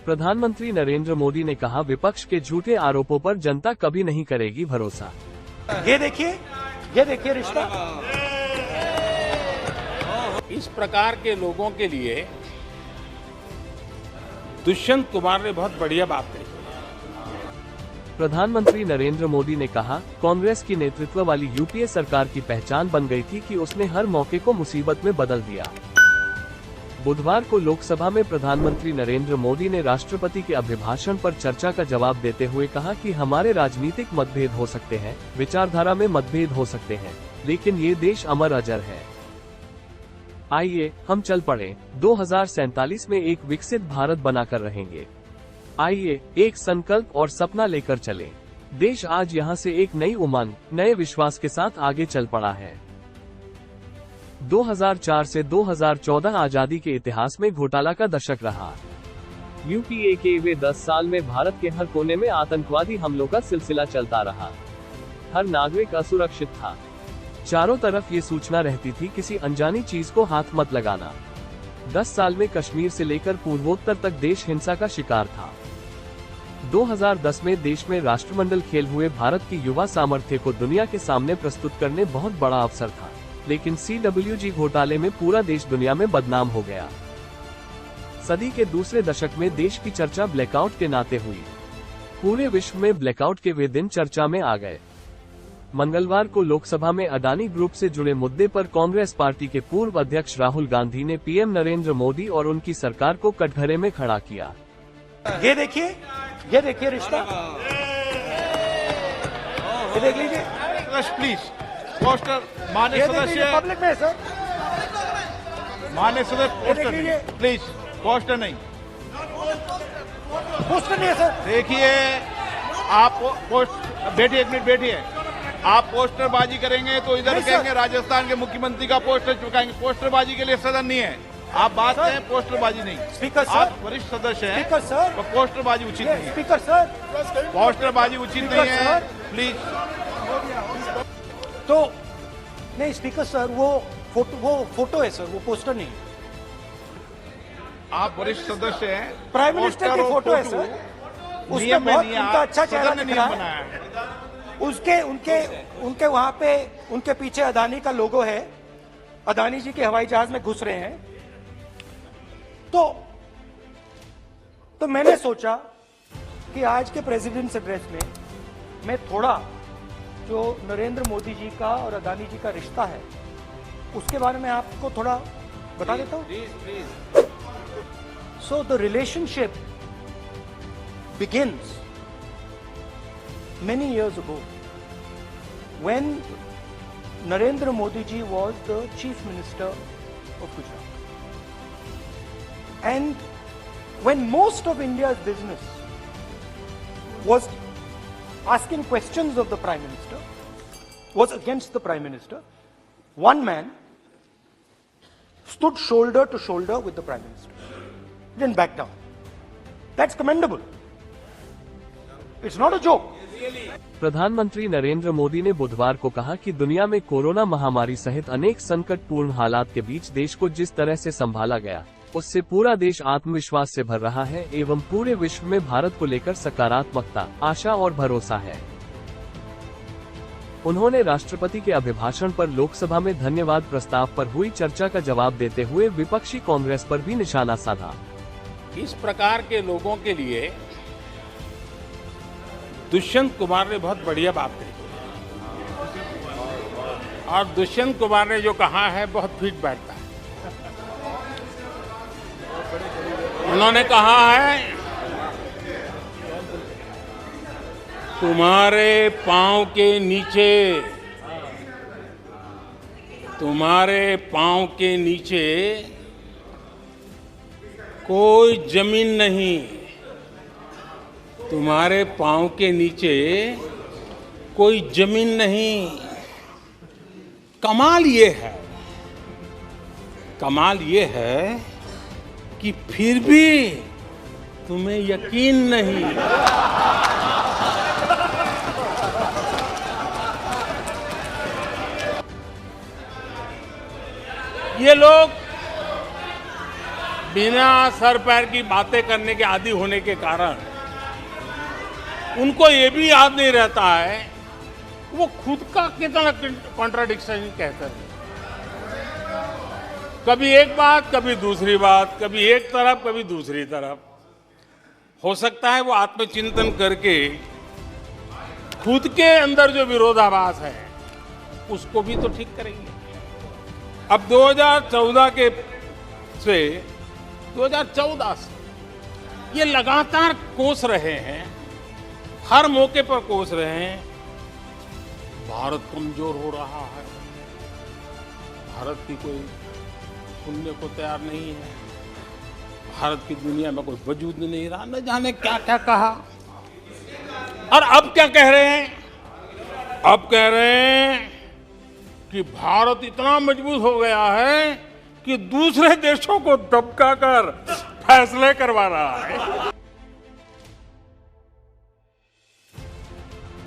प्रधानमंत्री नरेंद्र मोदी ने कहा, विपक्ष के झूठे आरोपों पर जनता कभी नहीं करेगी भरोसा। ये देखिए रिश्ता। इस प्रकार के लोगों के लिए दुष्यंत कुमार ने बहुत बढ़िया बात कही। प्रधानमंत्री नरेंद्र मोदी ने कहा, कांग्रेस की नेतृत्व वाली यूपीए सरकार की पहचान बन गई थी कि उसने हर मौके को मुसीबत में बदल दिया। बुधवार को लोकसभा में प्रधानमंत्री नरेंद्र मोदी ने राष्ट्रपति के अभिभाषण पर चर्चा का जवाब देते हुए कहा कि हमारे राजनीतिक मतभेद हो सकते हैं, विचारधारा में मतभेद हो सकते हैं, लेकिन ये देश अमर अजर है। आइए हम चल पड़े, 2047 में एक विकसित भारत बनाकर रहेंगे। आइए एक संकल्प और सपना लेकर चलें। देश आज यहाँ से एक नई उमंग, नए विश्वास के साथ आगे चल पड़ा है। 2004 से 2014 आजादी के इतिहास में घोटाला का दशक रहा। यूपीए के वे 10 साल में भारत के हर कोने में आतंकवादी हमलों का सिलसिला चलता रहा। हर नागरिक असुरक्षित था। चारों तरफ ये सूचना रहती थी, किसी अनजानी चीज को हाथ मत लगाना। 10 साल में कश्मीर से लेकर पूर्वोत्तर तक देश हिंसा का शिकार था। 2010 में देश में राष्ट्रमंडल खेल हुए भारत की युवा सामर्थ्य को दुनिया के सामने प्रस्तुत करने बहुत बड़ा अवसर था, लेकिन CWG घोटाले में पूरा देश दुनिया में बदनाम हो गया। सदी के दूसरे दशक में देश की चर्चा ब्लैकआउट के नाते हुई। पूरे विश्व में ब्लैकआउट के वे दिन चर्चा में आ गए। मंगलवार को लोकसभा में अडानी ग्रुप से जुड़े मुद्दे पर कांग्रेस पार्टी के पूर्व अध्यक्ष राहुल गांधी ने पीएम नरेंद्र मोदी और उनकी सरकार को कटघरे में खड़ा किया। ये देखिए रिश्ता। ये देख लीजिए प्लीज। पोस्टर माननीय सदस्य पब्लिक में सर, माननीय सदस्य पोस्टर प्लीज। पोस्टर नहीं है सर। देखिए आप पोस्ट बैठिए, एक मिनट बैठिए। आप पोस्टरबाजी करेंगे तो इधर कहेंगे राजस्थान के मुख्यमंत्री का पोस्टर चुकाएंगे। पोस्टरबाजी के लिए सदन नहीं है। आप बात करें, पोस्टरबाजी नहीं। स्पीकर सर, आप वरिष्ठ सदस्य हैं। स्पीकर सर, तो पोस्टरबाजी उचित नहीं है। स्पीकर सर, पोस्टरबाजी उचित नहीं है, प्लीज। तो नहीं स्पीकर सर, वो फोटो है सर, वो पोस्टर नहीं। आप वरिष्ठ सदस्य हैं। प्राइम मिनिस्टर की फोटो है सर, उसमें बहुत उनका अच्छा चेहरा दिख रहा है। उनके वहां पे उनके पीछे अदानी का लोगो है। अदानी जी के हवाई जहाज में घुस रहे हैं। तो मैंने सोचा कि आज के प्रेसिडेंट्स एड्रेस में मैं थोड़ा जो नरेंद्र मोदी जी का और अदानी जी का रिश्ता है उसके बारे में आपको थोड़ा बता देता हूं। So the relationship begins many years ago when Narendra Modi ji was the Chief Minister of Gujarat. And when most of India's business was asking questions of the Prime Minister, was against the Prime Minister, one man stood shoulder to shoulder with the Prime Minister. Didn't back down. That's commendable. It's not a joke. प्रधानमंत्री नरेंद्र मोदी ने बुधवार को कहा कि दुनिया में corona महामारी सहित अनेक संकटपूर्ण हालात के बीच देश को जिस तरह से संभाला गया, उससे पूरा देश आत्मविश्वास से भर रहा है एवं पूरे विश्व में भारत को लेकर सकारात्मकता, आशा और भरोसा है। उन्होंने राष्ट्रपति के अभिभाषण पर लोकसभा में धन्यवाद प्रस्ताव पर हुई चर्चा का जवाब देते हुए विपक्षी कांग्रेस पर भी निशाना साधा। इस प्रकार के लोगों के लिए दुष्यंत कुमार ने बहुत बढ़िया बात कही और दुष्यंत कुमार ने जो कहा है बहुत फिट बैठता है। उन्होंने कहा है, तुम्हारे पांव के नीचे कोई जमीन नहीं। तुम्हारे पांव के नीचे कोई जमीन नहीं। कमाल ये है कि फिर भी तुम्हें यकीन नहीं। बिना सर पैर की बातें करने के आदी होने के कारण उनको ये भी याद नहीं रहता है वो खुद का कितना कॉन्ट्राडिक्शन कहते हैं। कभी एक बात, कभी दूसरी बात, कभी एक तरफ, कभी दूसरी तरफ। हो सकता है वो आत्मचिंतन करके खुद के अंदर जो विरोधाभास है उसको भी तो ठीक करेंगे। अब 2014 के से 2014 से ये लगातार कोस रहे हैं, हर मौके पर कोस रहे हैं, भारत कमजोर हो रहा है, भारत की कोई सुनने को तैयार नहीं है, भारत की दुनिया में कोई वजूद नहीं रहा, न जाने क्या क्या कहा। और अब क्या कह रहे हैं? अब कह रहे हैं कि भारत इतना मजबूत हो गया है कि दूसरे देशों को दबका कर फैसले करवा रहा है।